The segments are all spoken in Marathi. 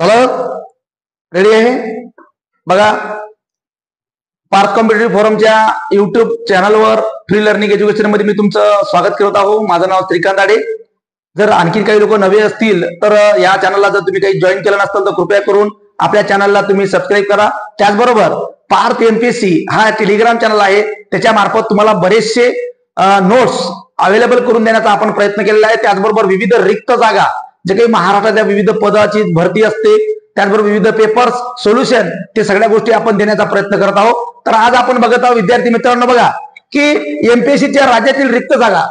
हॅलो, रेडी आहे बघा. पार्थ कॉम्पिटेटिव्ह फोरमच्या युट्यूब चॅनलवर फ्री लर्निंग एज्युकेशन मध्ये मी तुमचं स्वागत करत आहो. माझं नाव श्रीकांत आडे. जर आणखी काही लोक नवे असतील तर या चॅनलला जर तुम्ही काही जॉईन केलं नसेल तर कृपया करून आपल्या चॅनलला तुम्ही सबस्क्राईब करा. त्याचबरोबर पार्थ एमपीएससी हा टेलिग्राम चॅनल आहे, त्याच्या मार्फत तुम्हाला बरेचसे नोट्स अवेलेबल करून देण्याचा आपण प्रयत्न केलेला आहे. त्याचबरोबर विविध रिक्त जागा जे काही महाराष्ट्राच्या विविध पदाची भरती असते, त्याचबरोबर विविध पेपर्स सोल्युशन, ते सगळ्या गोष्टी आपण देण्याचा प्रयत्न करत आहोत. तर आज आपण बघत आहोत विद्यार्थी मित्रांनो, बघा की एमपीएससीच्या राज्यातील रिक्त जागा,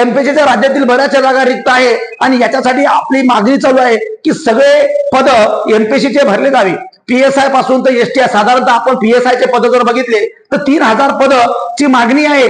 एमपीएससीच्या राज्यातील बऱ्याचशा जागा रिक्त आहे आणि याच्यासाठी आपली मागणी चालू आहे की सगळे पद एमपीएससीचे भरले जावे. पीएसआय पासून तर एसटी, साधारणतः आपण पीएसआयचे पद जर बघितले तर 3000 पदची मागणी आहे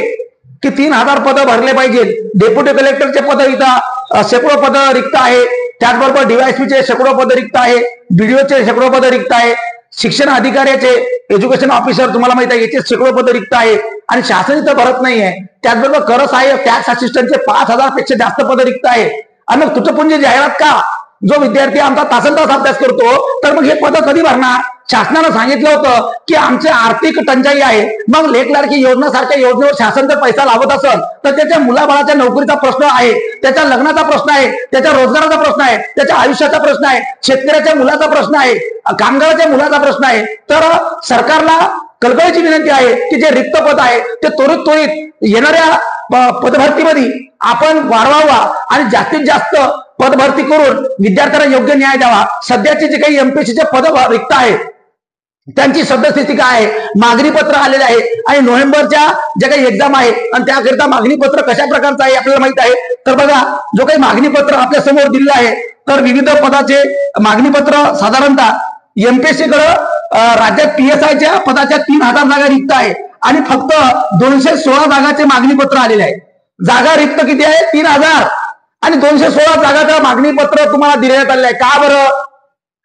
की 3000 पद भरले पाहिजे. डेप्युटी कलेक्टरचे पद इथं शेकडो पद रिक्त आहे. त्याचबरोबर डीवायएसपीचे शेकडो पद रिक्त आहे, बीडीओचे शेकडो पद रिक्त आहे, शिक्षण अधिकाऱ्याचे, एज्युकेशन ऑफिसर तुम्हाला माहिती आहे याचे शेकडो पद रिक्त आहे आणि शासन इथं भरत नाहीये. त्याचबरोबर कर सहाय्यक, टॅक्स असिस्टंटचे 5000 पेक्षा जास्त पद रिक्त आहे. आणि मग तुटपुंजी जाहिरात का? जो विद्यार्थी आमचा तासन-तास अभ्यास करतो तर मग हे पद कधी भरणार? शासनानं सांगितलं होतं की आमची आर्थिक टंचाई आहे, मग लेख लाडकी योजना सारख्या योजनेवर शासन जर पैसा लावत असेल तर त्याच्या मुलाबाळाच्या नोकरीचा प्रश्न आहे, त्याच्या लग्नाचा प्रश्न आहे, त्याच्या रोजगाराचा प्रश्न आहे, त्याच्या आयुष्याचा प्रश्न आहे, शेतकऱ्याच्या मुलाचा प्रश्न आहे, कामगाराच्या मुलाचा प्रश्न आहे. तर सरकारला कळकळीची विनंती आहे की जे रिक्त पद आहे ते त्वरित येणाऱ्या पदभरतीमध्ये आपण वाढवावा आणि जास्तीत जास्त पदभरती करून विद्यार्थ्यांना योग्य न्याय द्यावा. सध्याचे जे काही एमपीएससीचे पद रिक्त आहे त्यांची सद्यस्थिती काय आहे, मागणी पत्र आलेले आहे आणि नोव्हेंबरच्या जे काही एक्झाम आहे आणि त्याकरिता मागणी पत्र कशा प्रकारचं आहे आपल्याला माहित आहे. तर बघा, जो काही मागणी पत्र आपल्या समोर दिलेलं आहे तर विविध पदाचे मागणी पत्र साधारणतः एमपीएससी कडे राज्यात पीएसआयच्या पदाच्या 3000 जागा रिक्त आहे आणि फक्त 216 जागाचे मागणी पत्र आलेले आहे. जागा रिक्त किती आहे? 3000 आणि 216 जागाचं मागणी पत्र तुम्हाला देण्यात आलेलं आहे. का बरं?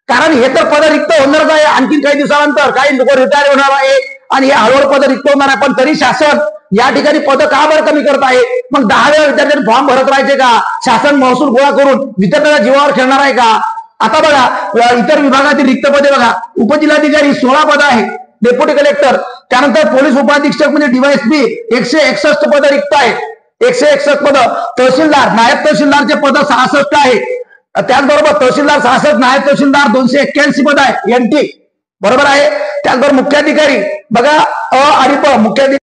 कारण हे तर पद रिक्त होणारच आहे आणखी काही दिवसानंतर, काही लोक रिटायर होणार आहे आणि हे हळूहळू पद रिक्त होणार आहे. पण तरी शासन या ठिकाणी पद का बरं कमी करत आहे? मग 10 वेळा विद्यार्थ्यांनी फॉर्म भरत राहायचे का? शासन महसूल गोळा करून विद्यार्थ्यांच्या जीवावर खेळणार आहे का? आता बघा, इतर विभागातील रिक्त पदे बघा, उपजिल्हाधिकारी 16 पद आहे, डेप्युटी कलेक्टर, त्यानंतर पोलीस उपाधीक्षक म्हणजे डीवायएसपी 161 पद रिक्त आहे, 161 पद. तहसीलदार, नायब तहसीलदारचे पद 66 आहे. त्याचबरोबर तहसीलदार 66, नायब तहसीलदार 281 पद आहे, एनटी बरोबर आहे. त्याचबरोबर मुख्याधिकारी बघा, अ आणि प मुख्याधिकारी